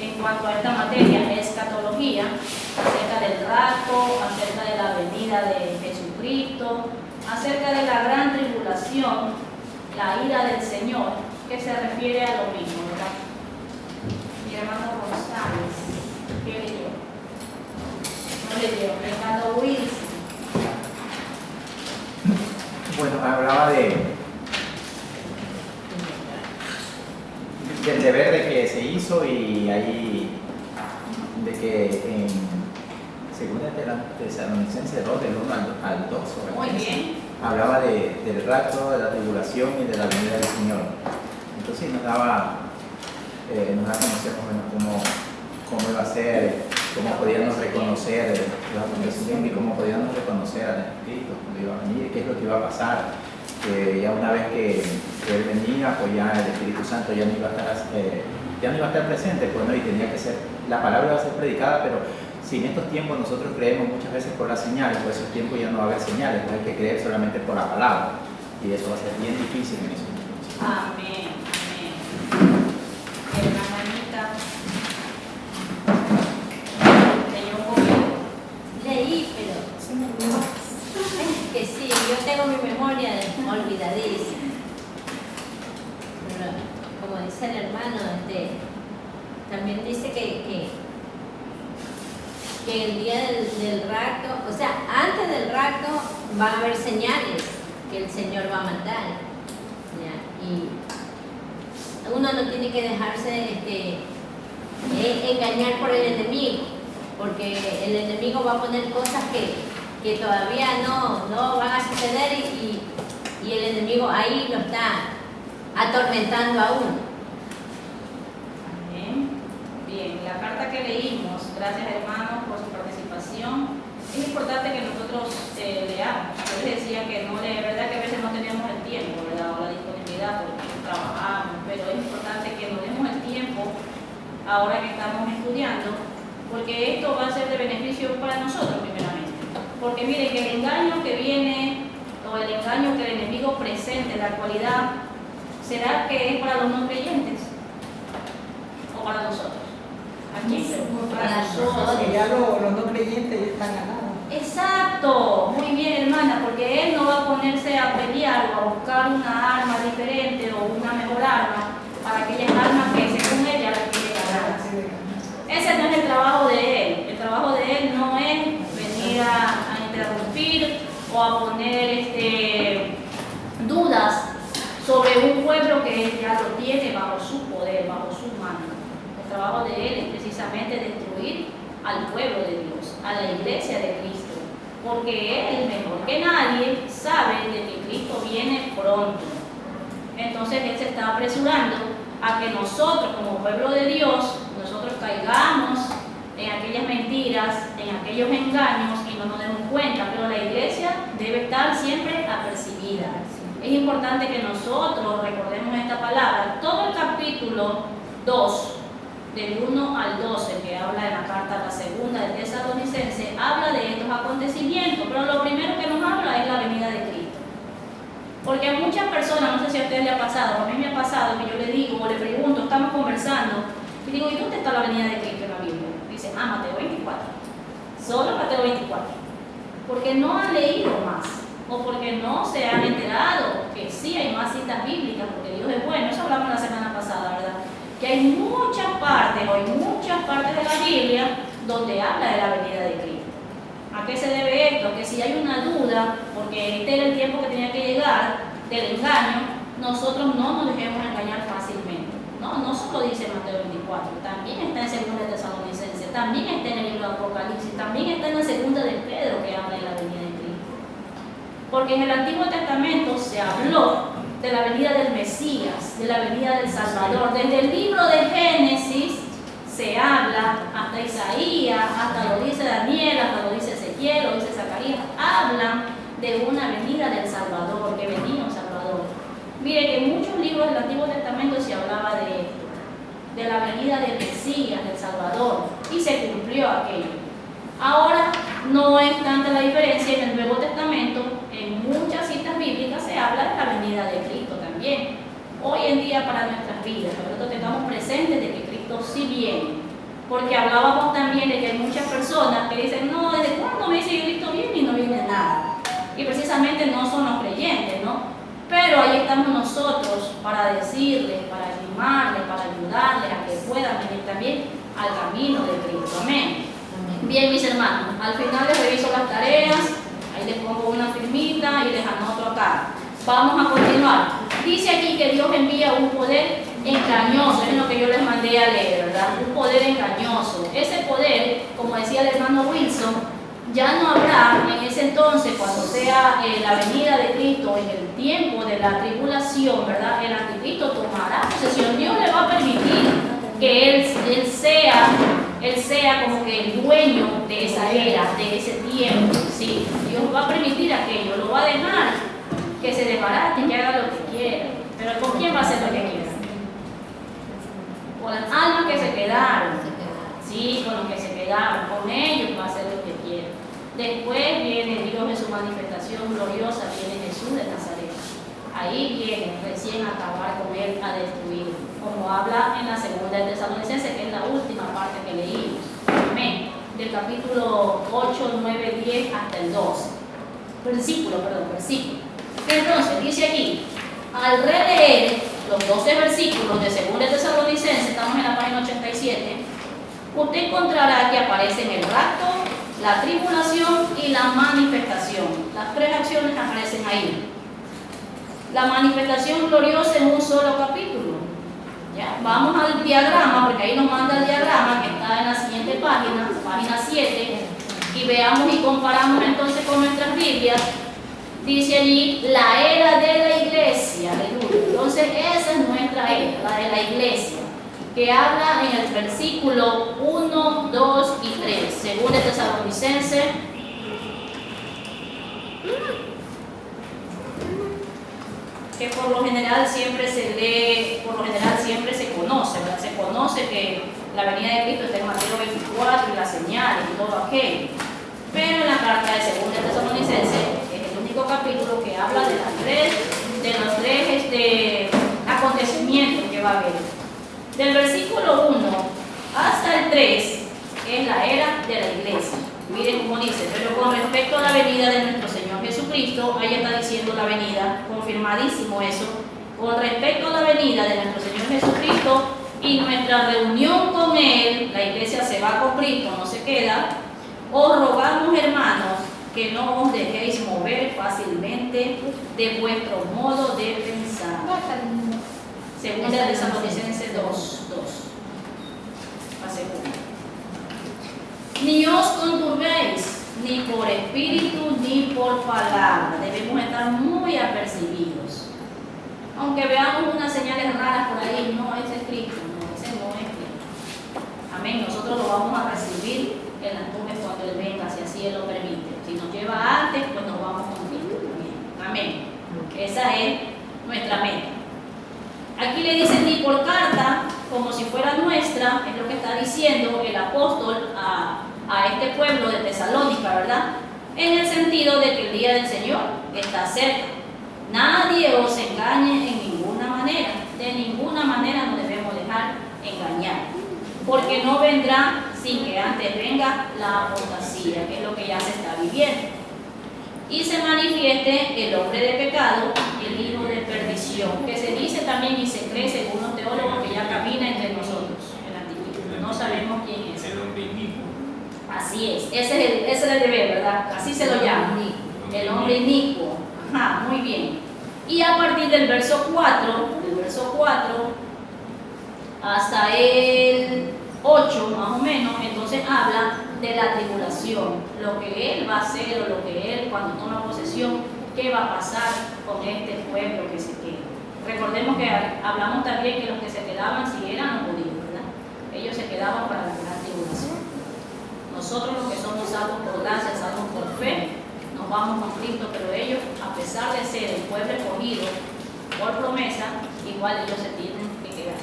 en cuanto a esta materia, escatología, acerca del rapto, acerca de la venida de Jesucristo, acerca de la gran tribulación, la ira del Señor, que se refiere a lo mismo, ¿verdad? Mi hermano González, ¿qué leyó? No leyó, Ricardo Wilson. Bueno, hablaba del deber de que se hizo y ahí de que en segunda Tesalonicenses 2, del 1 al 2, Muy bien. hablaba del rapto, de la tribulación y de la venida del Señor. Entonces nos daba a conocer cómo iba a ser, cómo podíamos reconocer los acontecimientos y cómo podíamos reconocer al Espíritu cuando iba a venir, qué es lo que iba a pasar. Ya una vez que Él venía, pues ya el Espíritu Santo ya no iba a estar presente, pues no, y tenía que ser, la palabra va a ser predicada, pero si en estos tiempos nosotros creemos muchas veces por las señales, pues esos tiempos ya no va a haber señales, pues hay que creer solamente por la palabra, y eso va a ser bien difícil en esos tiempos. Amén, amén. Hermana Anita, ¿leyó un poquito? Leí, pero es que sí, yo tengo mi memoria olvidadiza. Pero, como dice el hermano, también dice que el día del rapto, o sea, antes del rapto van a haber señales que el Señor va a mandar, ¿ya? Y uno no tiene que dejarse engañar por el enemigo, porque el enemigo va a poner cosas que todavía no van a suceder y el enemigo ahí lo está atormentando a uno. Bien, la carta que leímos, gracias hermanos por su participación. Es importante que nosotros leamos. Yo les decía que no, de verdad que a veces no tenemos el tiempo, ¿verdad? O la disponibilidad porque trabajamos, pero es importante que nos demos el tiempo ahora que estamos estudiando, porque esto va a ser de beneficio para nosotros primeramente. Porque miren que el engaño que viene, o el engaño que el enemigo presenta en la actualidad, ¿será que es para los no creyentes? ¿O para nosotros? Aquí, para nosotros. Ya los no creyentes ya están ganados. Exacto, muy bien hermana, porque él no va a ponerse a pelear o a buscar una arma diferente o una mejor arma para aquellas armas que según él ya las quiere ganar. Ese no es el trabajo de él. El trabajo de él no es venir a interrumpir o a poner dudas sobre un pueblo que él ya lo tiene bajo su poder, bajo su mano. El trabajo de él es precisamente destruir al pueblo de Dios, a la iglesia de Cristo, porque él, mejor que nadie, sabe de que Cristo viene pronto. Entonces él se está apresurando a que nosotros, como pueblo de Dios, nosotros caigamos en aquellas mentiras, en aquellos engaños y no nos demos cuenta, pero la iglesia debe estar siempre apercibida. Es importante que nosotros recordemos esta palabra. Todo el capítulo 2, del 1 al 12, que habla de la carta, la segunda de Tesalonicenses, habla de estos acontecimientos, pero lo primero que nos habla es la venida de Cristo. Porque a muchas personas, no sé si a ustedes les ha pasado, a mí me ha pasado que yo le digo o le pregunto, estamos conversando, y digo, ¿y dónde está la venida de Cristo en la Biblia? Dice, Mateo 24. Solo Mateo 24. Porque no han leído más, o porque no se han enterado que sí hay más citas bíblicas, porque Dios es bueno. Eso hablamos la semana pasada, ¿verdad? Que hay muchas partes de la Biblia donde habla de la venida de Cristo. ¿A qué se debe esto? Que si hay una duda, porque este era el tiempo que tenía que llegar del engaño, nosotros no nos dejemos engañar fácilmente. No solo dice Mateo 24, también está en 2 Tesalonicenses, también está en el libro de Apocalipsis, también está en la segunda de Pedro que habla de la venida de Cristo. Porque en el Antiguo Testamento se habló de la venida del Mesías, de la venida del Salvador. Desde el libro de Génesis se habla, hasta Isaías, hasta lo dice Daniel, hasta lo dice Ezequiel, lo dice Zacarías, hablan de una venida del Salvador, que venía un Salvador. Mire que en muchos libros del Antiguo Testamento se hablaba de esto, de la venida del Mesías, del Salvador, y se cumplió aquello. Ahora no es tanta la diferencia. En el Nuevo Testamento, en muchas citas bíblicas se habla de la venida de Cristo también. Hoy en día para nuestras vidas, nosotros tengamos presente de que Cristo sí viene, porque hablábamos también de que hay muchas personas que dicen, no, ¿desde cuándo me dice Cristo viene y no viene nada? Y precisamente no son los creyentes, ¿no? Pero ahí estamos nosotros para decirles, para animarles, para ayudarles a que puedan venir también al camino de Cristo. Amén. Bien, mis hermanos, al final les reviso las tareas, ahí les pongo una firmita y les anoto acá. Vamos a continuar. Dice aquí que Dios envía un poder engañoso, es lo que yo les mandé a leer, ¿verdad? Un poder engañoso. Ese poder, como decía el hermano Wilson, ya no habrá en ese entonces, cuando sea la venida de Cristo, en el tiempo de la tribulación, ¿verdad? El anticristo tomará posesión. Dios le va a permitir que él sea como que el dueño de esa era, de ese tiempo, ¿sí? Dios va a permitir aquello, lo va a dejar que se desbarate, que haga lo que quiera. Pero ¿con quién va a hacer lo que quiera? Con las almas que se quedaron, sí, con los que se quedaron, con ellos va a hacer lo que quiera. Después viene Dios en su manifestación gloriosa, viene Jesús de Nazaret. Ahí viene recién a acabar con él, a destruir, como habla en la segunda de Tesalonicenses, que es la última parte que leímos. Amén. Del capítulo 8, 9, 10 hasta el 12. Versículo. Entonces, dice aquí, al releer los 12 versículos de segunda de Tesalonicenses, estamos en la página 87, usted encontrará que aparecen el rapto, la tribulación y la manifestación. Las tres acciones aparecen ahí. La manifestación gloriosa en un solo capítulo. ¿Ya? Vamos al diagrama, porque ahí nos manda el diagrama que está en la siguiente página, página 7, y veamos y comparamos entonces con nuestras Biblias. Dice allí la era de la iglesia. Aleluya. Entonces esa es nuestra era, la de la iglesia, que habla en el versículo 1, 2 y 3, según el Tesalonicenses. Que por lo general siempre se lee, por lo general siempre se conoce, ¿verdad? Se conoce que la venida de Cristo está en Mateo 24 y las señales y todo aquello. Pero en la carta de segunda de Tesalonicenses es el único capítulo que habla de los tres acontecimientos que va a haber. Del versículo 1 hasta el 3 es la era de la iglesia. Miren cómo dice, pero con respecto a la venida de nuestro Señor Jesucristo, ahí está diciendo la venida, confirmadísimo eso, con respecto a la venida de nuestro Señor Jesucristo y nuestra reunión con Él, la iglesia se va con Cristo, no se queda, os rogamos, hermanos, que no os dejéis mover fácilmente de vuestro modo de pensar. Segunda de Tesalonicenses 2. La segunda. Ni os conturbéis, ni por espíritu, ni por palabra. Debemos estar muy apercibidos. Aunque veamos unas señales raras por ahí, no, ese es Cristo, no, ese no es Cristo. Amén, nosotros lo vamos a recibir en las nubes cuando Él venga, si así Él lo permite. Si nos lleva antes, pues nos vamos con Cristo también. Amén. Esa es nuestra meta. Aquí le dicen ni por carta, como si fuera nuestra, es lo que está diciendo el apóstol a este pueblo de Tesalónica, ¿verdad? En el sentido de que el día del Señor está cerca. Nadie os engañe en ninguna manera. De ninguna manera nos debemos dejar engañar. Porque no vendrá sin que antes venga la apostasía, que es lo que ya se está viviendo. Y se manifieste el hombre de pecado, el hijo de perdición, que se dice también y se cree según los teólogos que ya camina entre nosotros, el anticristo. No sabemos quién es. El hombre inicuo. Así es, ese es el deber, ¿verdad? Así se lo llama, el hombre inicuo. Ajá, muy bien. Y a partir del verso 4 hasta el 8 más o menos, entonces habla de la tribulación, lo que Él va a hacer o lo que Él cuando toma posesión, qué va a pasar con este pueblo que se queda. Recordemos que hablamos también que los que se quedaban si eran los judíos, ¿verdad? Ellos se quedaban para la gran tribulación. Nosotros los que somos salvos por gracia, salvos por fe, nos vamos con Cristo, pero ellos, a pesar de ser el pueblo escogido por promesa, igual ellos se tienen que quedar.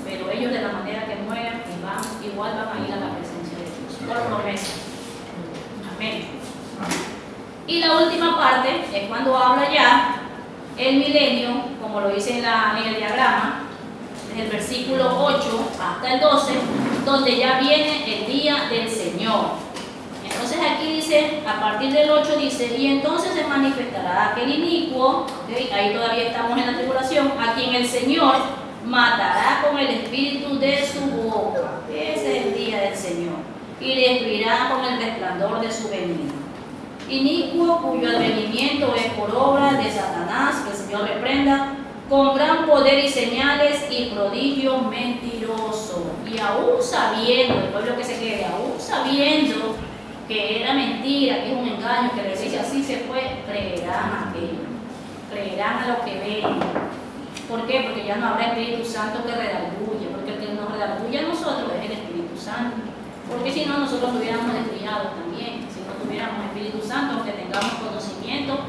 Pero ellos de la manera que mueran y van, igual van a ir a la presencia de Dios, por promesa. Amén. Y la última parte es cuando habla ya el milenio, como lo dice en el diagrama, desde el versículo 8 hasta el 12, donde ya viene el día del Señor. Entonces aquí dice, a partir del 8 dice, y entonces se manifestará aquel inicuo, ¿okay? Ahí todavía estamos en la tribulación, a quien el Señor matará con el espíritu de su boca. Ese es el día del Señor. Y destruirá con el resplandor de su venida. Inicuo cuyo advenimiento es por obra de Satanás, que el Señor reprenda, con gran poder y señales y prodigios mentirosos. Y aún sabiendo, el pueblo que se quede, aún sabiendo que era mentira, que es un engaño, que la iglesia así se fue, creerán a aquello, creerán a lo que ven. ¿Por qué? Porque ya no habrá Espíritu Santo que redarguya, porque el que nos redarguya a nosotros es el Espíritu Santo. Porque si no, nosotros estuviéramos desviados también, si no tuviéramos Espíritu Santo, aunque tengamos conocimiento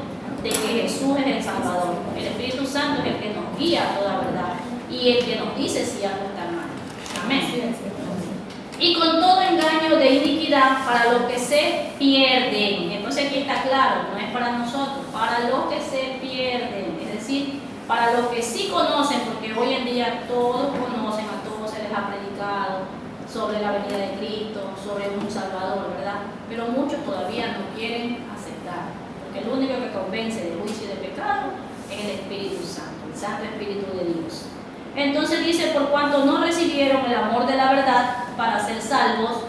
de que Jesús es el Salvador. El Espíritu Santo es el que nos guía a toda verdad y el que nos dice si algo está mal. Amén. Y con todo engaño de iniquidad para los que se pierden. Entonces aquí está claro, no es para nosotros, para los que se pierden. Es decir, para los que sí conocen, porque hoy en día todos conocen, a todos se les ha predicado sobre la venida de Cristo, sobre un Salvador, ¿verdad? Pero muchos todavía no quieren aceptar, porque el único que convence de juicio y de pecado es el Espíritu Santo, el Santo Espíritu de Dios. Entonces dice, por cuanto no recibieron el amor de la verdad para ser salvos,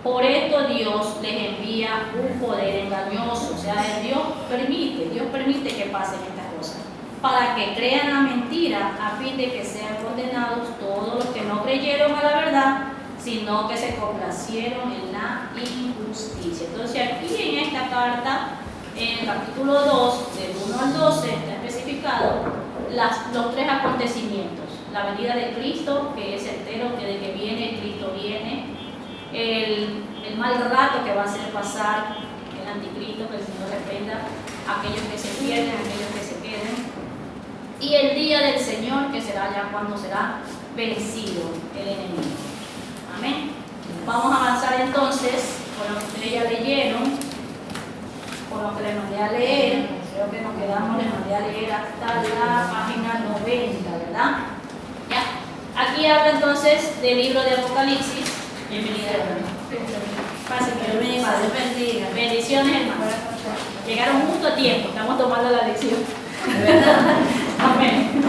por esto Dios les envía un poder engañoso. O sea, Dios permite que pasen estas cosas, para que crean la mentira, a fin de que sean condenados todos los que no creyeron a la verdad, sino que se complacieron en la injusticia. Entonces aquí en esta carta, en el capítulo 2, del 1 al 12, está especificado los tres acontecimientos: la venida de Cristo, que es certero, que de que viene, Cristo viene; el mal rato que va a hacer pasar el anticristo, que el Señor reprenda a aquellos que se pierden, a aquellos que se queden; y el día del Señor, que será ya cuando será vencido el enemigo. Amén. Vamos a avanzar entonces con lo que ustedes ya leyeron, con lo que les mandé a leer. Creo que nos quedamos, les mandé a leer hasta la página 90, ¿verdad? Ya. Aquí habla entonces del libro de Apocalipsis. Bienvenida, hermano. Pase, que Dios bendiga. Bendiciones, hermano. Llegaron justo a tiempo, estamos tomando la lección. Amén.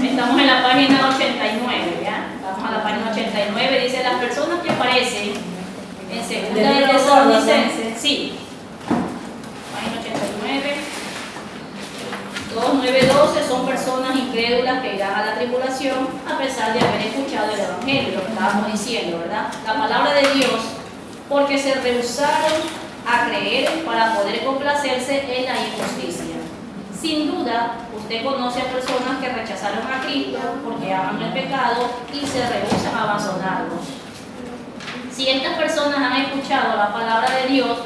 Estamos en la página 89, ¿ya? Vamos a la página 89, dice: las personas que aparecen en segunda de Tesalonicenses, sí, página 89, 2, 9, 12, son personas incrédulas que irán a la tribulación a pesar de haber escuchado el Evangelio, lo que estábamos diciendo, ¿verdad? La palabra de Dios, porque se rehusaron a creer para poder complacerse en la injusticia. Sin duda, usted conoce a personas que rechazaron a Cristo porque aman el pecado y se rehusan a abandonarlo. Si estas personas han escuchado la palabra de Dios,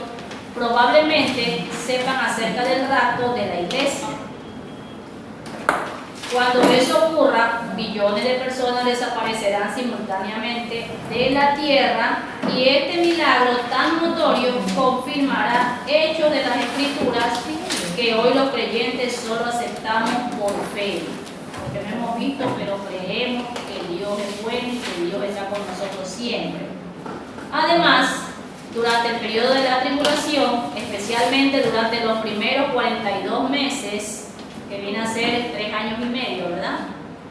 probablemente sepan acerca del rapto de la iglesia. Cuando eso ocurra, millones de personas desaparecerán simultáneamente de la tierra, y este milagro tan notorio confirmará hechos de las Escrituras que hoy los creyentes solo aceptamos por fe, porque no hemos visto, pero creemos que Dios es bueno y que Dios está con nosotros siempre. Además, durante el periodo de la tribulación, especialmente durante los primeros 42 meses, que viene a ser 3 años y medio, ¿verdad?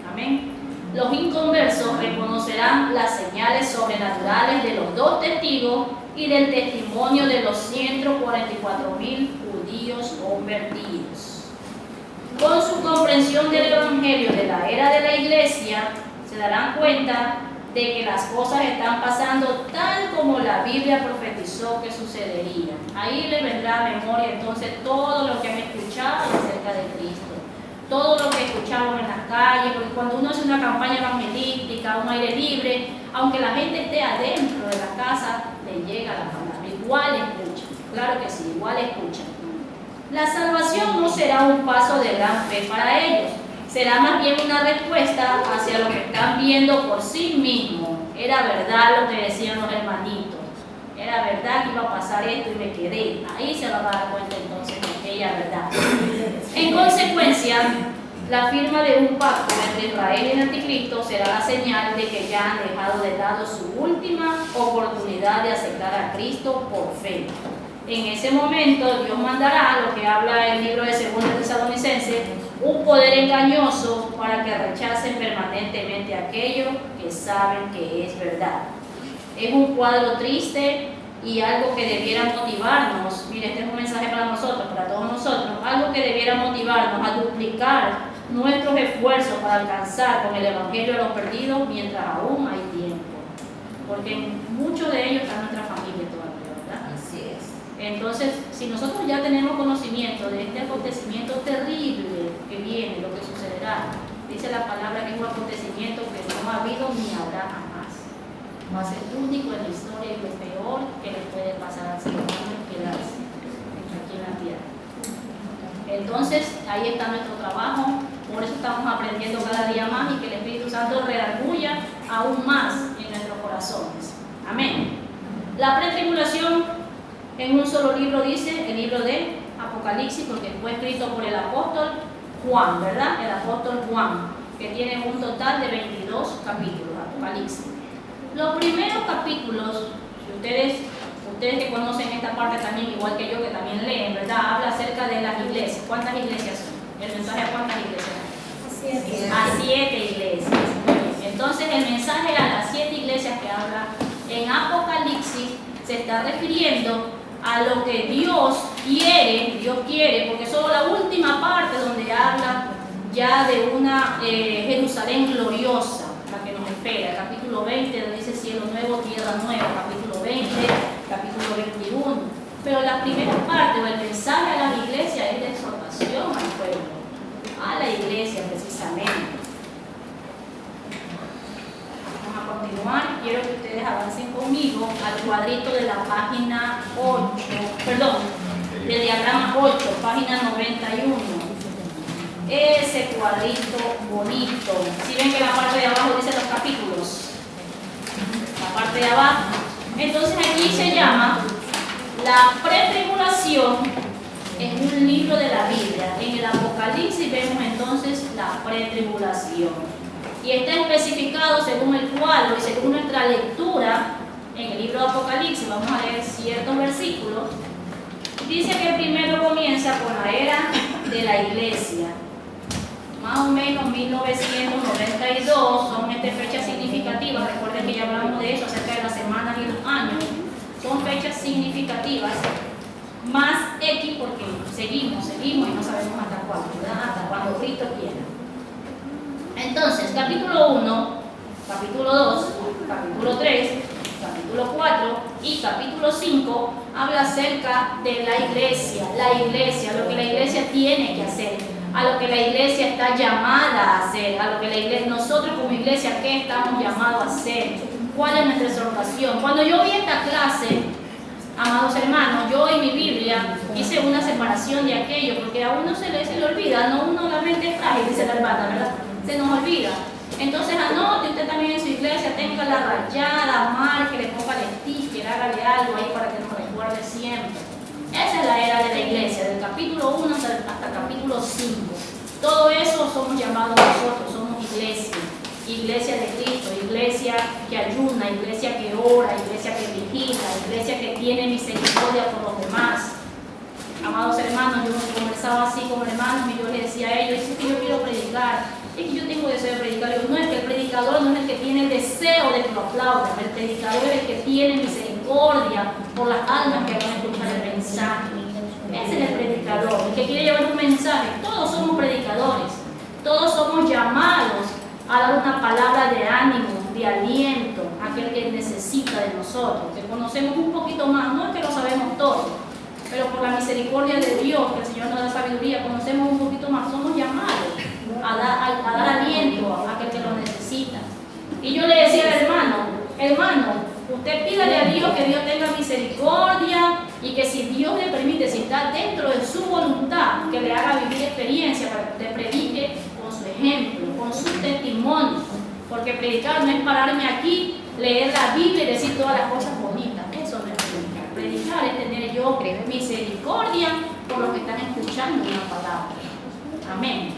Amén. Los inconversos reconocerán las señales sobrenaturales de los 2 testigos y del testimonio de los 144.000 judíos convertidos. Con su comprensión del Evangelio de la era de la iglesia, se darán cuenta de que las cosas están pasando tal como la Biblia profetizó que sucedería. Ahí les vendrá a memoria entonces todo lo que han escuchado acerca de Cristo, todo lo que escuchamos en las calles, porque cuando uno hace una campaña evangelística, un aire libre, aunque la gente esté adentro de la casa, le llega la palabra, igual escuchan, claro que sí, igual escuchan. La salvación no será un paso de gran fe para ellos, será más bien una respuesta hacia lo que están viendo por sí mismos. Era verdad lo que decían los hermanitos. Era verdad que iba a pasar esto y me quedé. Ahí se va a dar cuenta entonces de aquella verdad. En consecuencia, la firma de un pacto entre Israel y el anticristo será la señal de que ya han dejado de lado su última oportunidad de aceptar a Cristo por fe. En ese momento Dios mandará, lo que habla el libro de 2 Tesalonicenses, un poder engañoso para que rechacen permanentemente aquello que saben que es verdad. Es un cuadro triste y algo que debiera motivarnos. Mire, este es un mensaje para nosotros, para todos nosotros, algo que debiera motivarnos a duplicar nuestros esfuerzos para alcanzar con el Evangelio a los perdidos mientras aún hay tiempo. Porque muchos de ellos están en nuestra familia todavía, ¿verdad? Así es. Entonces, si nosotros ya tenemos conocimiento de este acontecimiento terrible que viene, lo que sucederá, dice la palabra que es un acontecimiento que no ha habido ni habrá jamás. Va a ser único en la historia y lo peor que le puede pasar al ser humano es quedarse aquí en la tierra. Entonces, ahí está nuestro trabajo, por eso estamos aprendiendo cada día más y que el Espíritu Santo redarguya aún más en nuestros corazones. Amén. La pretribulación en un solo libro dice, el libro de Apocalipsis, porque fue escrito por el apóstol Juan, ¿verdad? El apóstol Juan, que tiene un total de 22 capítulos, Apocalipsis. Los primeros capítulos, ustedes que conocen esta parte también, igual que yo, que también leen, ¿verdad? Habla acerca de las iglesias. ¿Cuántas iglesias son? El mensaje a cuántas iglesias hay. A 7 iglesias. Entonces el mensaje a las 7 iglesias que habla en Apocalipsis se está refiriendo a lo que Dios quiere, porque solo la última parte donde habla ya de una Jerusalén gloriosa, la que nos espera, el capítulo 20, donde dice cielo nuevo, tierra nueva, capítulo 20, capítulo 21. Pero la primera parte o el mensaje a la iglesia es de exhortación al pueblo, a la iglesia precisamente. Vamos a continuar. Quiero que ustedes avancen conmigo al cuadrito de la página 8, perdón, del diagrama 8, página 91. Ese cuadrito bonito. Si ven que la parte de abajo dice los capítulos, la parte de abajo. Entonces aquí se llama la pretribulación en un libro de la Biblia. En el Apocalipsis vemos entonces la pretribulación. Y está especificado según el cuadro y según nuestra lectura en el libro de Apocalipsis. Vamos a leer ciertos versículos. Dice que primero comienza con la era de la iglesia. Más o menos 1992 son fechas significativas. Recuerden que ya hablamos de eso acerca de las semanas y los años. Son fechas significativas. Más X porque seguimos y no sabemos hasta cuándo, ¿verdad? Hasta cuando Cristo quiera. Entonces, capítulo 1, capítulo 2, capítulo 3, capítulo 4 y capítulo 5 habla acerca de la iglesia, lo que la iglesia tiene que hacer, a lo que la iglesia está llamada a hacer, a lo que la iglesia, nosotros como iglesia, ¿qué estamos llamados a hacer? ¿Cuál es nuestra exhortación? Cuando yo vi esta clase, amados hermanos, yo en mi Biblia hice una separación de aquello, porque a uno se le olvida, no, uno la mente es frágil, dice la hermana, ¿verdad? Se nos olvida. Entonces anote usted también en su iglesia, tenga la rayada, marque, le ponga el sticker, hágale algo ahí para que nos recuerde siempre. Esa es la era de la iglesia, del capítulo 1 hasta el capítulo 5. Todo eso somos llamados nosotros, somos iglesia. Iglesia de Cristo, iglesia que ayuna, iglesia que ora, iglesia que vigila, iglesia que tiene misericordia por los demás. Amados hermanos, yo conversaba así con hermanos y yo les decía a ellos, es que yo quiero predicar, es que yo tengo deseo de predicar. Yo, no es que el predicador no es el que tiene el deseo de que lo aplaudan, el predicador es el que tiene misericordia por las almas que van a escuchar el mensaje. Ese es el predicador, el que quiere llevar un mensaje. Todos somos predicadores, todos somos llamados a dar una palabra de ánimo, de aliento a aquel que necesita de nosotros, que conocemos un poquito más, no es que lo sabemos todo, pero por la misericordia de Dios, que el Señor nos da sabiduría, conocemos un poquito más, somos llamados a dar aliento a aquel que lo necesita. Y yo le decía al hermano, usted pídale a Dios que Dios tenga misericordia y que si Dios le permite, si está dentro de su voluntad, que le haga vivir experiencia para que usted predique con su ejemplo, con su testimonio. Porque predicar no es pararme aquí leer la Biblia y decir todas las cosas bonitas. Eso no es predicar. Predicar es tener yo misericordia por los que están escuchando una palabra. Amén.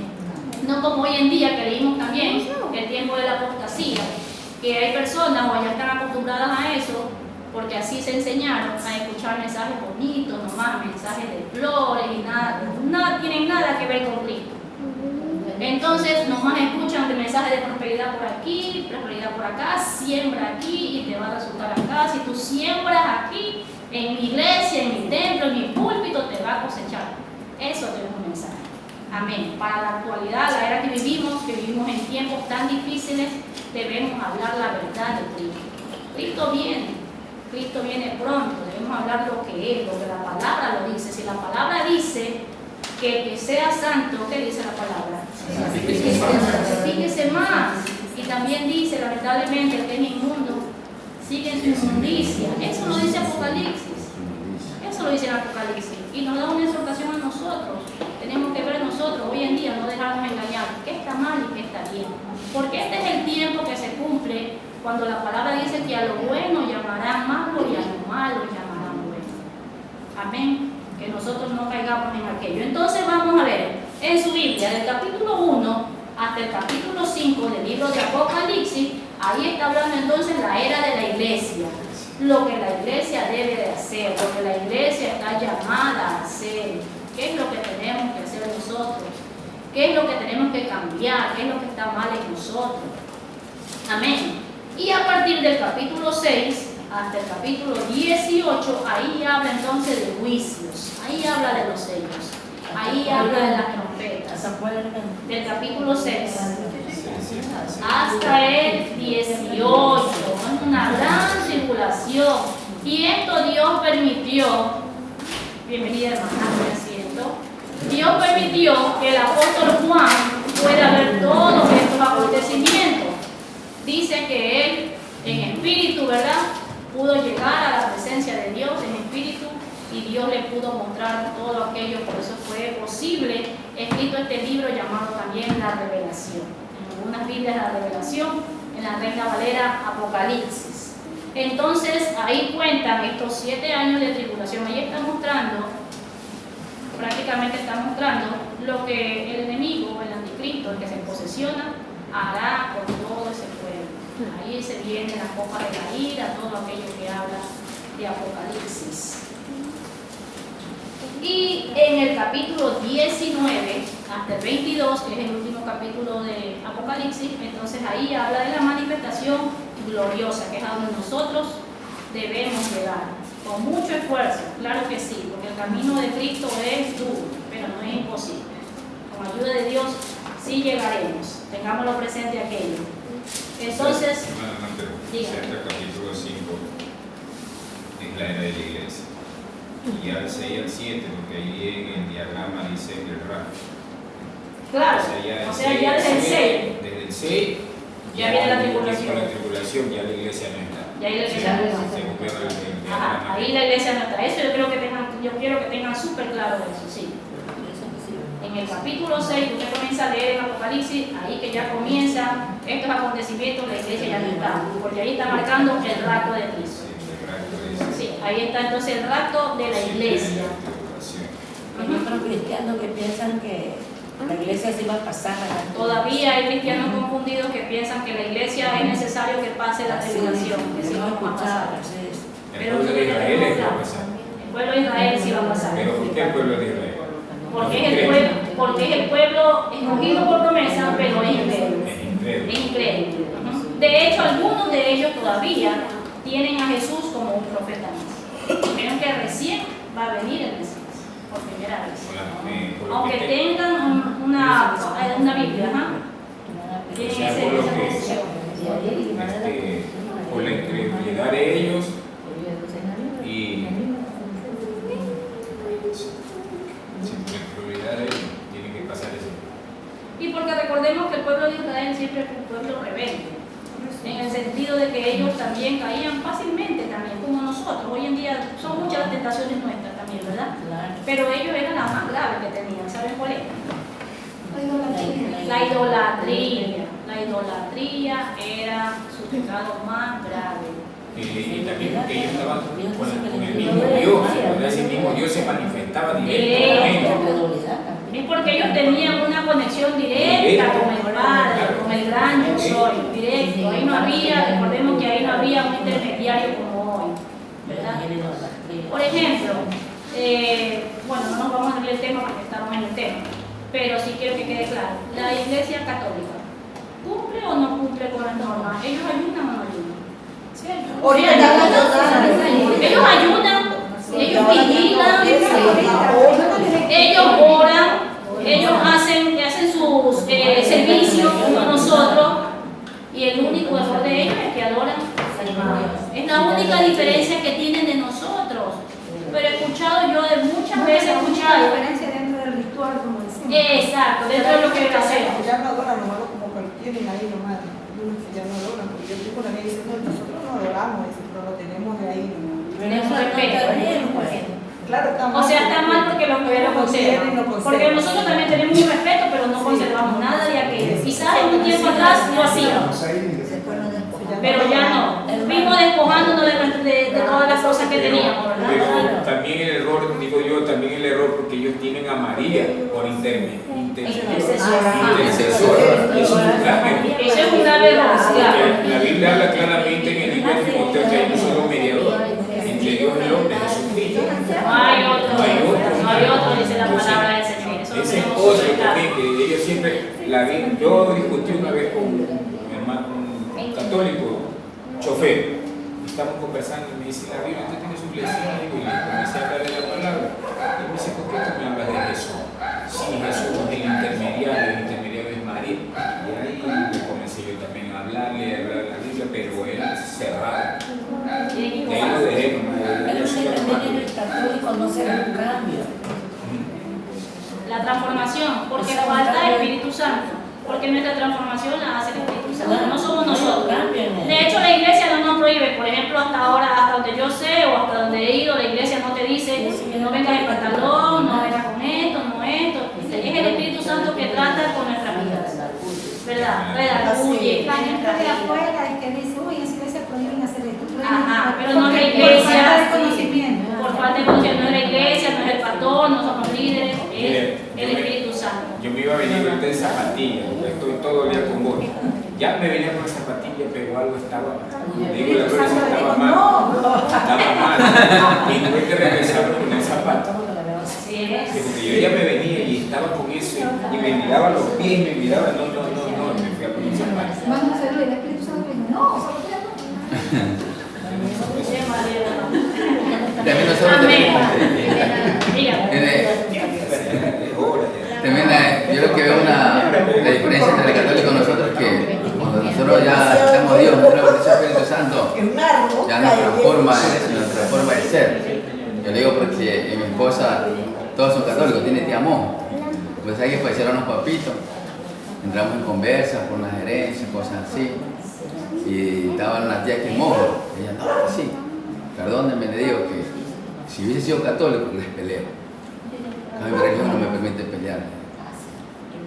No como hoy en día que leímos también el tiempo de la apostasía, que hay personas o ya están acostumbradas a eso, porque así se enseñaron a escuchar mensajes bonitos, nomás mensajes de flores y nada tienen nada que ver con Cristo. Entonces nomás escuchan mensajes de prosperidad por aquí, prosperidad por acá, siembra aquí y te va a resultar acá. Si tú siembras aquí, en mi iglesia, en mi templo, en mi púlpito, te va a cosechar. Eso es un mensaje. Amén. Para la actualidad, la era que vivimos en tiempos tan difíciles, debemos hablar la verdad de Cristo. Cristo viene pronto, debemos hablar lo que es, lo que la palabra lo dice. Si la palabra dice que el que sea santo, ¿qué dice la palabra? Santifíquese más. Y también dice, lamentablemente, el que es inmundo sigue en su inmundicia. Eso lo dice Apocalipsis. Eso lo dice en Apocalipsis. Y nos da una exhortación a nosotros. Tenemos que ver nosotros, hoy en día, no dejarnos engañar. ¿Qué está mal y qué está bien? Porque este es el tiempo que se cumple cuando la palabra dice que a lo bueno llamarán malo y a lo malo llamarán bueno. Amén. Que nosotros no caigamos en aquello. Entonces vamos a ver en su Biblia, del capítulo 1 hasta el capítulo 5 del libro de Apocalipsis, ahí está hablando entonces la era de la iglesia. Lo que la iglesia debe de hacer, lo que la iglesia está llamada a hacer. ¿Qué es lo que tenemos que hacer nosotros? ¿Qué es lo que tenemos que cambiar? ¿Qué es lo que está mal en nosotros? Amén. Y a partir del capítulo 6 hasta el capítulo 18, ahí habla entonces de juicios. Ahí habla de los sellos. Ahí habla de las trompetas. Del capítulo 6 hasta el 18. Es una gran tribulación. Y esto Dios permitió. Bienvenida hermana, me siento. Dios permitió que el apóstol Juan pueda ver todos estos acontecimientos. Dice que él, en espíritu, ¿verdad?, pudo llegar a la presencia de Dios en espíritu y Dios le pudo mostrar todo aquello. Por eso fue posible escrito este libro llamado también La Revelación. En algunas Biblias La Revelación, en la Reina Valera Apocalipsis. Entonces ahí cuentan estos 7 años de tribulación. Ahí está mostrando, prácticamente está mostrando lo que el enemigo, el anticristo, el que se posesiona, hará con todo ese pueblo. Ahí se viene la copa de la ira, todo aquello que habla de Apocalipsis. Y en el capítulo 19 hasta el 22, que es el último capítulo de Apocalipsis, entonces ahí habla de la manifestación gloriosa, que es a donde nosotros debemos llegar, con mucho esfuerzo, claro que sí, porque el camino de Cristo es duro, pero no es imposible. Con ayuda de Dios sí llegaremos, tengámoslo presente aquello. Entonces, el capítulo 5 es la era de la iglesia. Y al 6 y al 7, porque ahí en el diagrama dice el rapto. claro, O sea, ya desde el 6. Desde el 6 ya viene la tribulación. Con la tribulación ya la iglesia no está. Ya ahí la iglesia no está. Ajá, ahí la iglesia no está. Eso yo quiero que tengan súper claro eso, sí. En el capítulo 6, usted comienza a leer el Apocalipsis, ahí que ya comienzan estos acontecimientos, la iglesia ya no está, porque ahí está marcando el rapto de Cristo. Sí, ahí está entonces el rapto de la iglesia. Hay otros cristianos que piensan que la iglesia sí va a pasar. Todavía hay cristianos confundidos que piensan que la iglesia es necesario que pase la tribulación, que sí vamos a pasar. El pueblo de Israel es va a pasar. El pueblo de Israel sí va a pasar. Pero ¿por qué el pueblo de Israel? Porque es el pueblo escogido por promesa, pero es incrédulo. Es incrédulo. De hecho, algunos de ellos todavía tienen a Jesús como un profeta más. Creen que recién va a venir el Mesías, por primera vez. Aunque tengan una Biblia, tienen esa confusión. Por la incredulidad de ellos y tiene que pasar eso. Y porque recordemos que el pueblo de Israel siempre fue un pueblo rebelde, en el sentido de que ellos también caían fácilmente, también como nosotros. Hoy en día son muchas las tentaciones nuestras también, ¿verdad? Claro. Pero ellos eran las más graves que tenían. ¿Saben cuál es? La idolatría. La idolatría era su su pecado más grave. Y también porque ellos estaban con el mismo Dios, ¿verdad? Ese mismo Dios se manifestaba directamente. Es porque ellos tenían una conexión directa con el Padre, con el gran yo soy, directo. Ahí no había, recordemos que ahí no había un intermediario como hoy, ¿verdad? Por ejemplo, bueno, no nos vamos a abrir el tema porque estamos en el tema, pero sí quiero que quede claro. La Iglesia Católica, ¿cumple o no cumple con las normas? ¿Ellos ayudan o no ayudan? Ellos ayudan, ellos vigilan, ellos oran, ellos hacen sus servicios como nosotros, y el único error de ellos es que adoran al Padre. Es la única diferencia que tienen de nosotros. Pero he escuchado yo, muchas veces he escuchado. diferencia dentro del ritual, como decimos. Exacto, dentro de lo que hacemos. Ya no adoran nomás como cualquiera ahí nomás. Ya no adoran, porque yo estoy con la ley diciendo, nosotros no adoramos, pero lo tenemos de ahí nomás. Tenemos respeto. Claro, está mal. O sea, está mal porque lo conservan. Porque nosotros también tenemos un respeto, pero no conservamos nada de aquello. Quizás en un tiempo atrás lo hacíamos, pero ya no. Fuimos despojándonos de todas las cosas que teníamos, ¿verdad? Pero también el error, digo yo, también el error porque ellos tienen a María por intercesora. Eso es un grave. Eso es un grave error. Porque la Biblia habla claramente en el libro de Timoteo que hay un solo mediador entre Dios y el hombre, Jesucristo. No hay otro, dice la palabra del Señor. Eso lo Ese es tenemos otro súper claro. también, que ellos siempre, yo discutí una vez con un hermano un católico, chofer, estamos conversando y me dice, la Biblia, ¿usted tiene su iglesia? Y le comencé a hablar de la palabra. Y me dice, ¿por qué tú me hablas de Jesús? Sí, Jesús es el intermediario es María. Y ahí le comencé yo también a hablarle, a hablar de la Biblia, pero él cerrado. De ahí lo dejé, Pero si también en el católico no se ve un cambio. La transformación, porque falta el Espíritu Santo. Porque nuestra transformación la hace el Espíritu Santo, no somos nosotros. De hecho, la iglesia no nos prohíbe, por ejemplo, hasta ahora, hasta donde yo sé o hasta donde he ido, la iglesia no te dice que no vengas en pantalón, no vengas con esto, no esto. Es el Espíritu Santo que trata con nuestras vidas, ¿verdad? Redarguye. La gente de afuera es que dice, uy, en su iglesia prohíben hacer esto. Ajá, pero no es la iglesia. Por falta de conocimiento. Por falta de conocimiento, no es la iglesia, no es el pastor, no somos líderes, es el Espíritu Santo. Yo me iba a venir ahorita en zapatillas, porque estoy todo el día con vos. Ya me venía con zapatillas, pero algo estaba mal. Digo, la gloria estaba mal. Estaba mal. Y tuve que regresarlo con el zapato. Así es. Sí, porque yo ya me venía y estaba con eso y me miraba los pies, me miraba, no, me fui a poner el zapato. Vamos a hacerlo y el Espíritu Santo dijo, no, solo queda no. También nosotros también yo lo que veo la diferencia entre el católico y nosotros es que cuando nosotros ya aceptamos Dios, nosotros el Espíritu Santo, ya nuestra forma de ser. Yo le digo porque mi esposa, todos son católicos, tiene tía Mo. Pues hay que fallecieron los papitos, entramos en conversa por las herencias, cosas así. Y estaba una tía que es monja, ella no, pues sí, perdónenme, le digo que si hubiese sido católico les peleo. Mi religión no me permite pelear.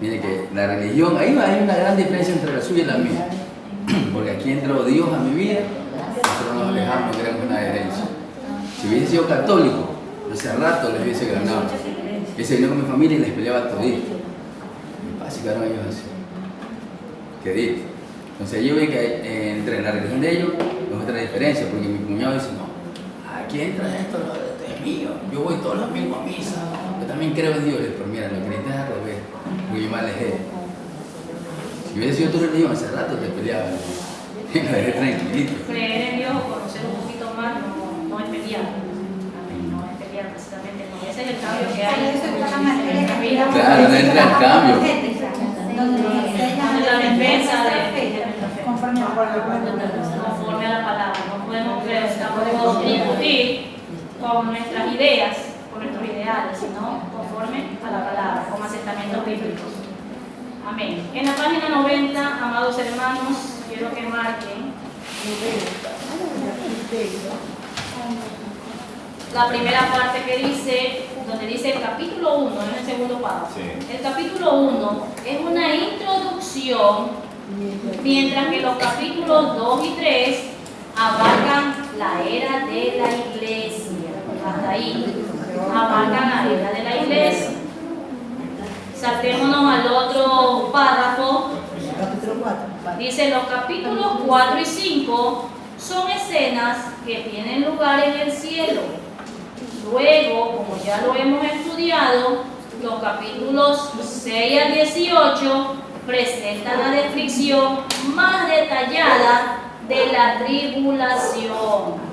Mire que la religión, ahí hay una gran diferencia entre la suya y la mía. Porque aquí entró Dios a mi vida, nosotros nos alejamos, no queremos una herencia. Si hubiese sido católico, hace rato les hubiese ganado. Yo se vino con mi familia y les peleaba todito. Mi padre se quedaron ellos así. Quedito. Entonces yo vi que entre la religión de ellos es otra diferencia, porque mi cuñado dice, no, aquí entra esto es mío, yo voy todos los domingos a misa, yo también creo en Dios, pero mira, lo que es al revés, porque yo me alejé. Si hubiese sido tu religión, hace rato te peleaba, y me dejé tranquilito. Creer en Dios o conocer un poquito más no es pelear. No es pelear precisamente, porque ese es el cambio que hay. Claro, no entra el cambio. La defensa de conforme conforme a la palabra. No podemos tampoco discutir con nuestras ideas, con nuestros ideales, sino conforme a la palabra, con asentamientos bíblicos. Amén. En la página 90, amados hermanos, quiero que marquen la primera parte que dice, donde dice el capítulo 1, en el segundo párrafo. Sí. El capítulo 1 es una introducción Mientras que los capítulos 2 y 3 abarcan la era de la iglesia. Hasta ahí. Abarcan la era de la iglesia. Saltémonos al otro párrafo. Dice, los capítulos 4 y 5 son escenas que tienen lugar en el cielo. Luego, como ya lo hemos estudiado, los capítulos 6 al 18 presentan la descripción más detallada de la tribulación.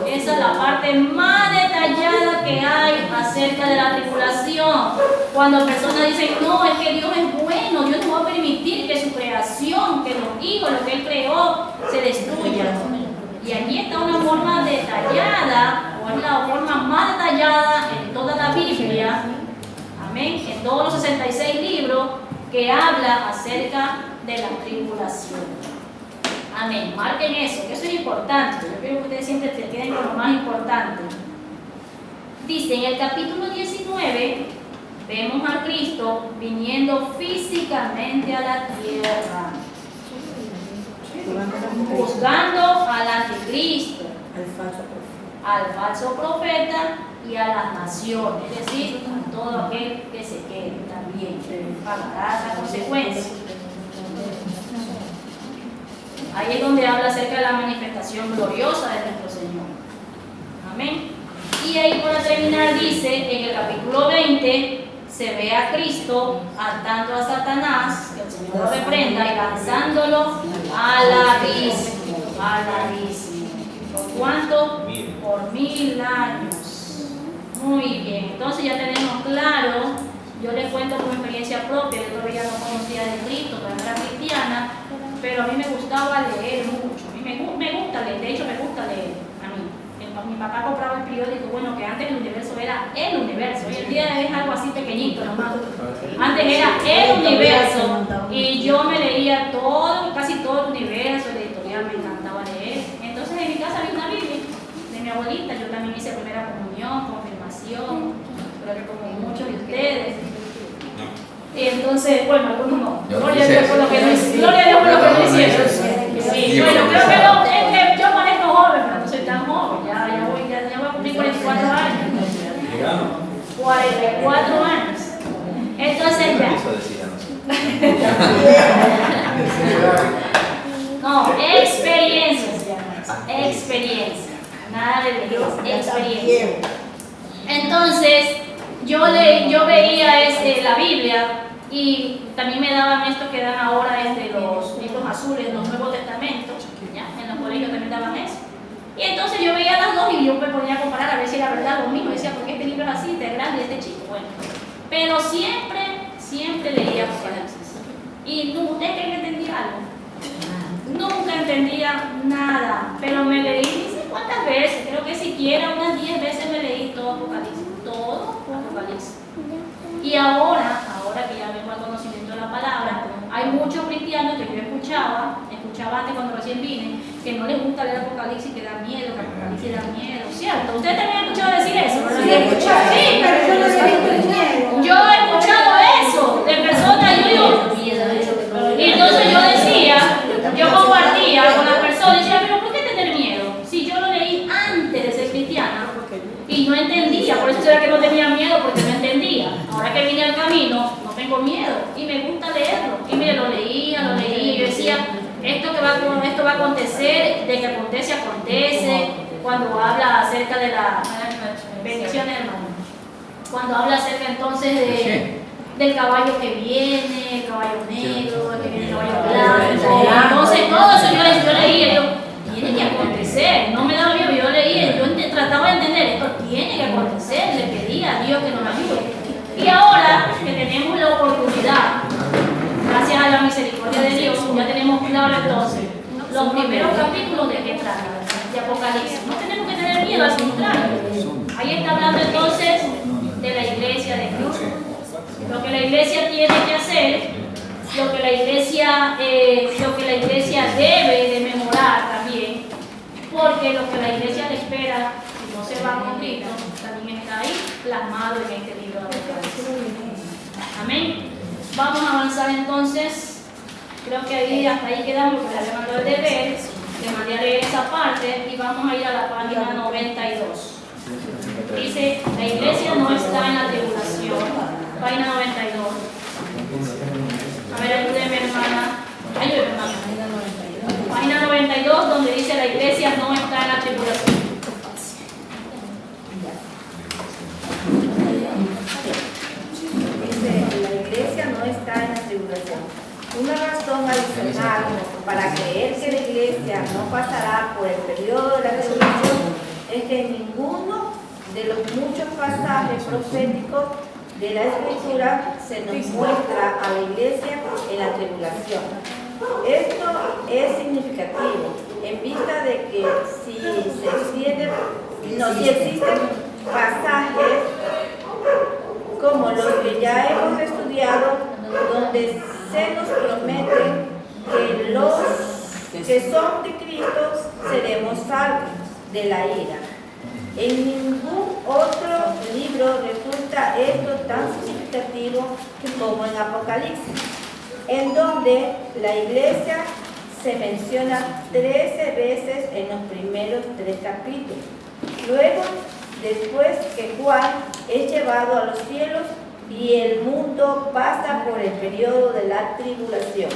Esa es la parte más detallada que hay acerca de la tribulación. Cuando personas dicen, no, es que Dios es bueno, Dios no va a permitir que su creación, que los hijos, lo que Él creó, se destruyan. Y aquí está una forma detallada, o es la forma más detallada en toda la Biblia, amén, en todos los 66 libros, que habla acerca de la tribulación. Amén. Marquen eso, que eso es importante. Yo quiero que ustedes siempre se queden con lo más importante. Dice, en el capítulo 19, vemos a Cristo viniendo físicamente a la tierra, juzgando al anticristo, al falso profeta y a las naciones, es decir, a todo aquel que se quede también pagará la consecuencia. Ahí es donde habla acerca de la manifestación gloriosa de nuestro Señor. Amén. Y ahí para terminar dice, en el capítulo 20, se ve a Cristo atando a Satanás, que el Señor lo reprenda, y lanzándolo al abismo. Al abismo. ¿Por cuánto? Por 1000 años. Muy bien. Entonces ya tenemos claro, yo les cuento por experiencia propia, yo todavía no conocía de Cristo, todavía era cristiana, pero a mí me gustaba leer mucho. A mí me gusta leer, de hecho me gusta leer. A mí. Mi papá compraba el periódico, bueno, que antes el universo era el universo. Hoy en día es algo así pequeñito nomás. Antes era el universo. Y yo me leía todo, casi todo el universo, el editorial, me encantaba leer. Entonces en mi casa había una Biblia de mi abuelita. Yo también hice primera comunión, confirmación, creo que como muchos de ustedes. Y entonces, bueno, algunos no. Gloria a Dios por lo que no hicieron. Sí, bueno, creo que no, es que yo parezco joven, pero no soy tan joven. Ya voy a cumplir 44 años. 44 años. Entonces ya. No, experiencias, experiencia. Nada de Dios, experiencia. Entonces, yo veía la Biblia y también me daban esto que dan ahora los libros azules, los Nuevos Testamentos, ¿ya? En los colegios también daban eso. Y entonces yo veía las dos y yo me ponía a comparar a ver si era verdad lo mismo. Decía, ¿por qué este libro es así, de grande y este chico? Bueno, pero siempre leía Apocalipsis. ¿Y ustedes creen que entendía algo? Nunca entendía nada, pero me leí, no sé cuántas veces, creo que siquiera unas 10 veces me leí todo Apocalipsis. Todo Apocalipsis. Y ahora que ya vengo al conocimiento de la palabra, hay muchos cristianos que yo escuchaba antes cuando recién vine, que no les gusta leer Apocalipsis, que da miedo, que Apocalipsis da miedo, ¿cierto? ¿Ustedes también han escuchado decir eso? Sí, he escuchado. Sí, pero yo no he visto miedo. Yo he escuchado eso de personas, y entonces yo decía, yo compartía con las personas, y decía, pero ¿por qué tener miedo? Si yo lo leí antes de ser cristiana y no entendía, por eso será que no tenía miedo, porque no entendía. Ahora que vine al camino, no tengo miedo y me gusta leerlo. Y mire, lo leía, y yo decía, esto va a acontecer, de que acontece. Cuando habla acerca de las bendiciones, hermano. Cuando habla acerca entonces del caballo que viene, el caballo negro, el que viene el caballo blanco. Entonces todo eso yo leía, yo, tiene que acontecer, no me daba miedo, yo leía, yo trataba de entender, esto tiene que acontecer, le pedía a Dios que nos ayude. Y ahora que tenemos la oportunidad, gracias a la misericordia de Dios, ya tenemos claro entonces los primeros capítulos de qué trata, de Apocalipsis. No tenemos que tener miedo, al contrario. Ahí está hablando entonces de la iglesia de Cristo. Lo que la iglesia tiene que hacer, lo que la iglesia debe de mejorar también, porque lo que la iglesia le espera, si no se va con Cristo, también está ahí plasmado en este libro de Apocalipsis. Amén. Vamos a avanzar entonces Creo que ahí, hasta ahí quedamos, porque le mandó el deber, le mandé a leer esa parte y vamos a ir a la página 92. Dice, la iglesia no está en la tribulación. Página 92. A ver, ayúdeme, hermana. Ayúdeme, hermana. Página 92, donde dice la iglesia no está en la tribulación. Dice, la iglesia no está en la tribulación. Una razón adicional para creer que la iglesia no pasará por el periodo de la tribulación es que ninguno de los muchos pasajes proféticos de la Escritura se nos muestra a la iglesia en la tribulación. Esto es significativo en vista de que si existen pasajes como los que ya hemos estudiado, donde se nos promete que los que son de Cristo seremos salvos de la ira. En ningún otro libro resulta esto tan significativo como en Apocalipsis, en donde la iglesia se menciona 13 veces en los primeros 3 capítulos. Luego, después que Juan es llevado a los cielos y el mundo pasa por el periodo de la tribulación.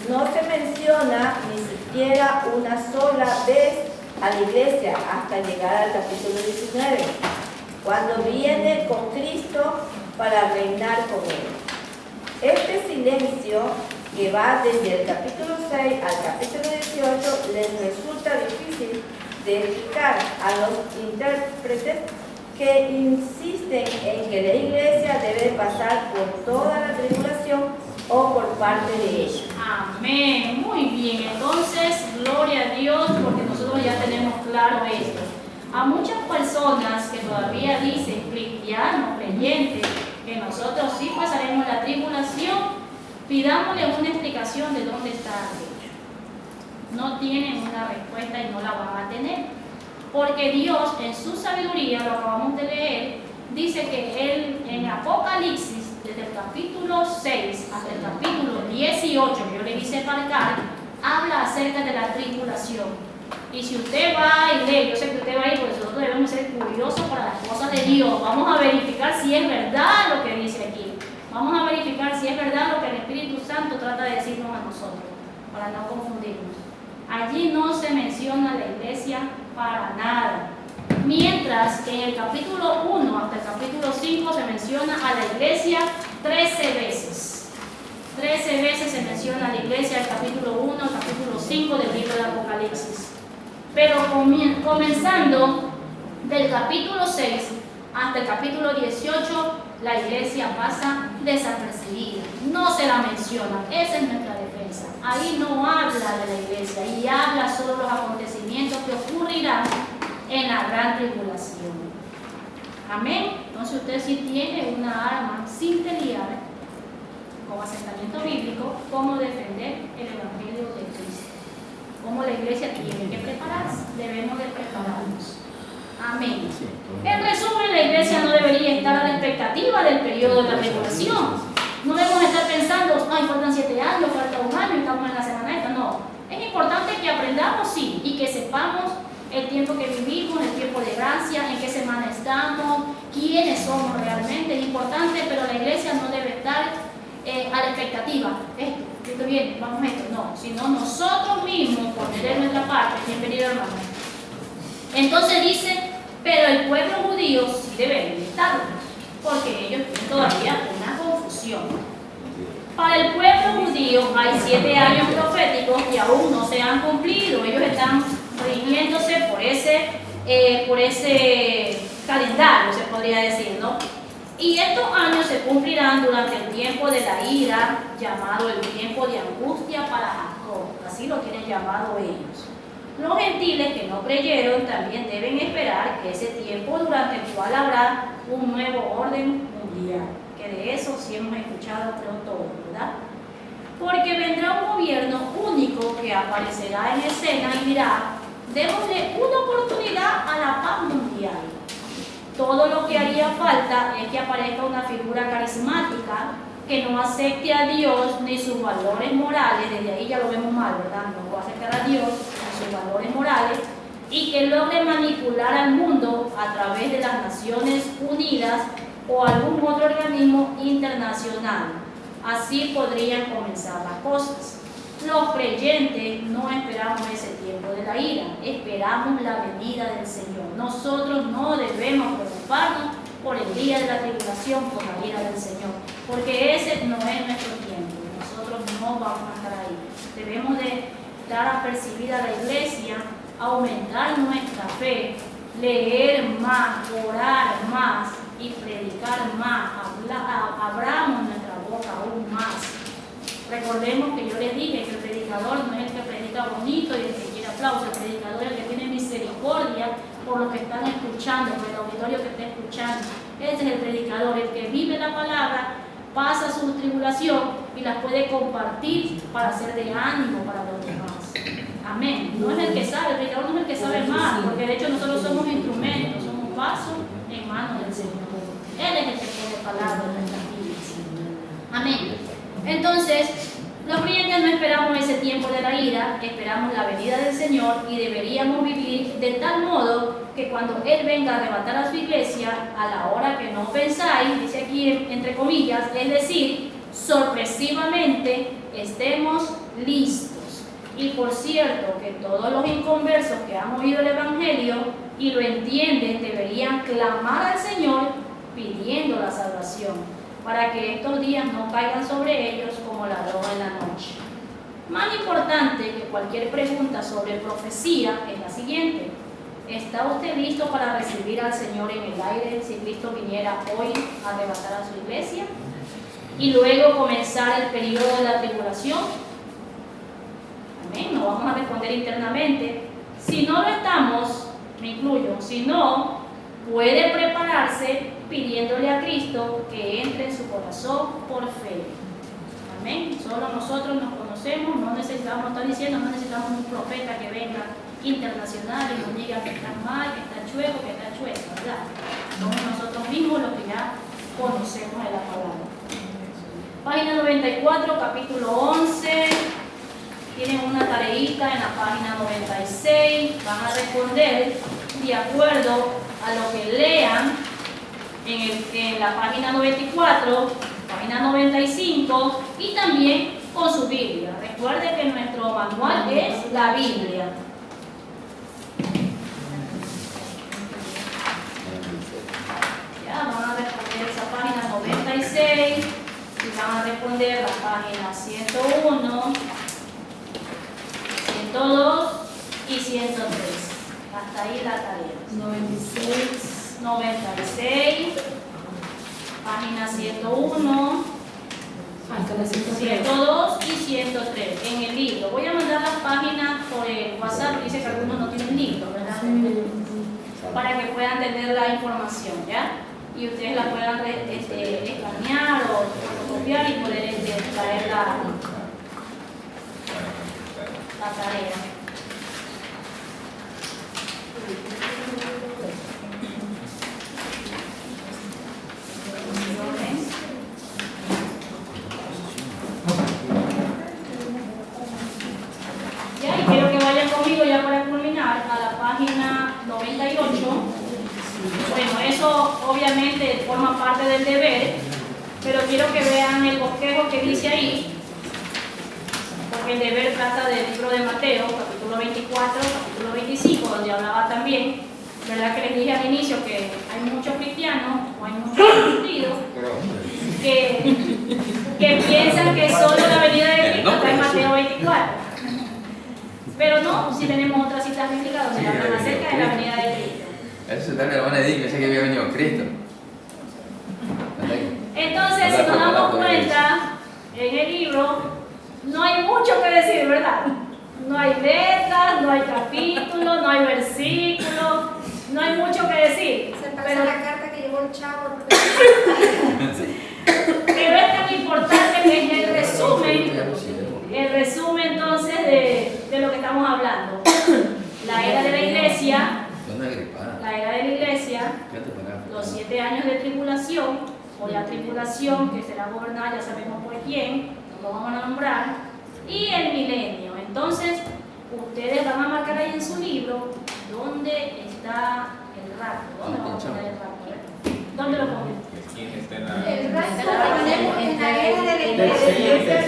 No se menciona ni siquiera una sola vez a la iglesia hasta llegar al capítulo 19, cuando viene con Cristo para reinar con él. Este silencio, que va desde el capítulo 6 al capítulo 18, les resulta difícil de explicar a los intérpretes que insisten en que la iglesia debe pasar por toda la tribulación o por parte de ella. Amén. Muy bien. Entonces, gloria a Dios, porque nosotros ya tenemos claro esto. A muchas personas que todavía dicen, cristianos, creyentes, que nosotros sí pasaremos la tribulación, pidámosle una explicación de dónde está aquello. No tienen una respuesta y no la van a tener. Porque Dios, en su sabiduría, lo acabamos de leer, dice que Él en Apocalipsis, desde el capítulo 6 hasta el capítulo 18, que yo le hice marcar, habla acerca de la tribulación. Y si usted va y lee, yo sé que usted va a ir, porque nosotros debemos ser curiosos para las cosas de Dios. Vamos a verificar si es verdad lo que dice aquí. Vamos a verificar si es verdad lo que el Espíritu Santo trata de decirnos a nosotros, para no confundirnos. Allí no se menciona la iglesia para nada. Mientras que en el capítulo 1 hasta el capítulo 5 se menciona a la iglesia 13 veces. 13 veces se menciona a la iglesia del capítulo 1 al capítulo 5 del libro de Apocalipsis. Pero comenzando del capítulo 6 hasta el capítulo 18, la iglesia pasa desapercibida. No se la menciona. Esa es nuestra defensa. Ahí no habla de la iglesia y habla sobre los acontecimientos que ocurrirán en la gran tribulación. Amén. Entonces usted sí tiene una arma sin pelear, con asentamiento bíblico, cómo defender el Evangelio de Cristo. Cómo la iglesia tiene que prepararse. Debemos de prepararnos. Amén. En resumen, la iglesia no debería estar a la expectativa del periodo de la tribulación. No debemos estar pensando, ay, faltan 7 años, falta 1 año, estamos en la semana esta. No. Es importante que aprendamos, sí, y que sepamos el tiempo que vivimos, el tiempo de gracia, en qué semana estamos, quiénes somos realmente. Es importante, pero la iglesia no debe estar a la expectativa. Esto viene, vamos a esto. No, sino nosotros mismos poner nuestra parte. Bienvenido, hermano. Entonces dice, pero el pueblo judío sí debe estar, porque ellos tienen todavía una confusión. Para el pueblo judío hay 7 años proféticos que aún no se han cumplido. Ellos están rigiéndose por ese calendario, se podría decir, ¿no? Y estos años se cumplirán durante el tiempo de la ira, llamado el tiempo de angustia para Jacob. Así lo tienen llamado ellos. Los gentiles que no creyeron también deben esperar que ese tiempo durante el cual habrá un nuevo orden mundial. Que de eso sí hemos escuchado, creo, todo, ¿verdad? Porque vendrá un gobierno único que aparecerá en escena y dirá, démosle una oportunidad a la paz mundial. Todo lo que haría falta es que aparezca una figura carismática que no acepte a Dios ni sus valores morales, desde ahí ya lo vemos mal, ¿verdad? No va a aceptar a Dios ni sus valores morales, y que logre manipular al mundo a través de las Naciones Unidas o algún otro organismo internacional. Así podrían comenzar las cosas. Los creyentes no esperamos ese tiempo de la ira, esperamos la venida del Señor. Nosotros no debemos preocuparnos por el día de la tribulación, por la ira del Señor, porque ese no es nuestro tiempo. Nosotros no vamos a estar ahí. Debemos de dar apercibida a la iglesia, aumentar nuestra fe, leer más, orar más y predicar más. Abramos nuestra boca aún más. Recordemos que yo les dije que el predicador no es el que predica bonito y el que quiere aplausos. El predicador es el que tiene misericordia por los que están escuchando, por el auditorio que está escuchando. Ese es el predicador, el que vive la palabra, pasa su tribulación y las puede compartir para ser de ánimo para los demás. Amén. No es el que sabe, el predicador no es el que sabe más, porque de hecho nosotros somos instrumentos, somos vasos en manos del Señor. Él es el que pone palabras en nuestras vidas. Amén. Entonces, los creyentes no esperamos ese tiempo de la ira, esperamos la venida del Señor y deberíamos vivir de tal modo que cuando Él venga a arrebatar a su iglesia, a la hora que no pensáis, dice aquí entre comillas, es decir, sorpresivamente estemos listos. Y por cierto, que todos los inconversos que han oído el Evangelio y lo entienden deberían clamar al Señor pidiendo la salvación, para que estos días no caigan sobre ellos como la droga en la noche. Más importante que cualquier pregunta sobre profecía es la siguiente: ¿está usted listo para recibir al Señor en el aire si Cristo viniera hoy a arrebatar a su iglesia? Y luego comenzar el periodo de la tribulación. Amén, no vamos a responder internamente. Si no lo estamos, me incluyo, si no, puede prepararse pidiéndole a Cristo que entre en su corazón por fe. Amén. Solo nosotros nos conocemos, no necesitamos, está diciendo, no necesitamos un profeta que venga internacional y nos diga que está mal, que está chueco, que está chueco, ¿verdad? Somos nosotros mismos los que ya conocemos de la palabra. Página 94, capítulo 11. Tienen una tareita en la página 96. Van a responder de acuerdo a lo que lean en la página 94, página 95 y también con su Biblia. Recuerde que nuestro manual es la Biblia. Ya van a responder esa página 96 y van a responder la página 101, 102 y 103. Hasta ahí la tarea. 96, página 101, 102 y 103 en el libro. Voy a mandar las páginas por el WhatsApp, dice que algunos no tienen libro, ¿verdad? Para que puedan tener la información, ¿ya? Y ustedes la puedan escanear o fotocopiar y poder traer la tarea. Ya, y quiero que vayan conmigo ya para culminar a la página 98. Bueno, eso obviamente forma parte del deber, pero quiero que vean el bosquejo que dice ahí, porque el deber trata del libro de Mateo, capítulo 24, capítulo 25, donde hablaba también, ¿verdad? Que les dije al inicio que hay muchos cristianos, o hay muchos convertidos, que piensan que solo la venida de Cristo está en Mateo 24. Pero no, si tenemos otras citas bíblicas donde hablan acerca de la venida de Cristo. Eso está mi hermana Edith, pensé que había venido Cristo. Entonces, si nos damos cuenta, en el libro no hay mucho que decir, ¿verdad? No hay letras, no hay capítulos, no hay versículos, no hay mucho que decir. Se parece a la carta que llevó el chavo. Pero es tan importante que es el resumen entonces de lo que estamos hablando. La era de la iglesia, los 7 años de tribulación, o la tribulación, que será gobernada, ya sabemos por quién, lo vamos a nombrar, y el milenio. Entonces, ustedes van a marcar ahí en su libro dónde está el rapto. ¿Dónde vamos a poner el rapto? ¿Dónde lo ponen? ¿Quién está en la... El resto lo ponemos en la era de la iglesia.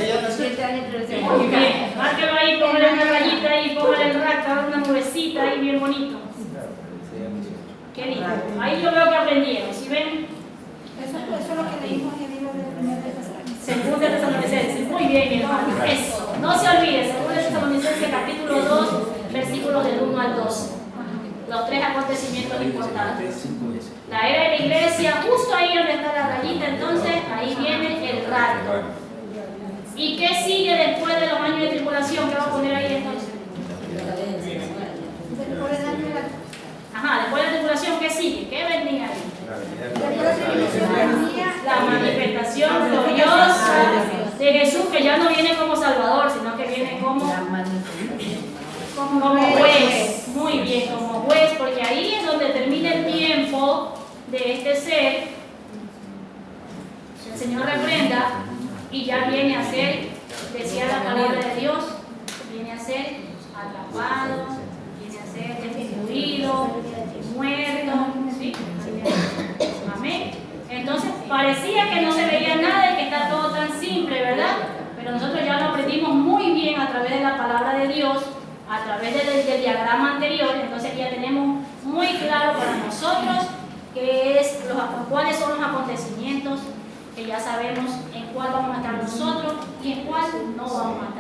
Muy bien, márquelo ahí, póngale una rayita ahí, póngale el rapto, una nubecita ahí bien bonito. Qué lindo. Ahí yo veo que aprendieron, ¿sí ven? Eso es lo que leímos en el libro de Primera de Tesalonicenses. Segunda de Tesalonicenses, muy bien, hermano. Eso, no se olvide, Segunda de Tesalonicenses, capítulo 2, versículos del 1 al 2. Los 3 acontecimientos importantes. La era de la iglesia, justo ahí donde está la rayita, entonces ahí viene el rapto. ¿Y qué sigue después de los años de tribulación? ¿Qué va a poner ahí entonces? Después del año de la Ajá, después de la tribulación, ¿qué sigue? ¿Qué venía ahí? venía La manifestación gloriosa de Jesús, que ya no viene como Salvador, sino que viene como juez. Muy bien, como juez, porque ahí es donde termina el tiempo de este ser. El Señor reprenda y ya viene a ser, decía la palabra de Dios, viene a ser atrapado, viene a ser destituido, muerto, ¿sí? Amén. Entonces parecía que no se veía nada y que está todo tan simple, ¿verdad? Pero nosotros ya lo aprendimos muy bien a través de la palabra de Dios, a través del diagrama anterior. Entonces ya tenemos muy claro para nosotros cuáles son los acontecimientos, que ya sabemos en cuál vamos a estar nosotros y en cuál no vamos a estar.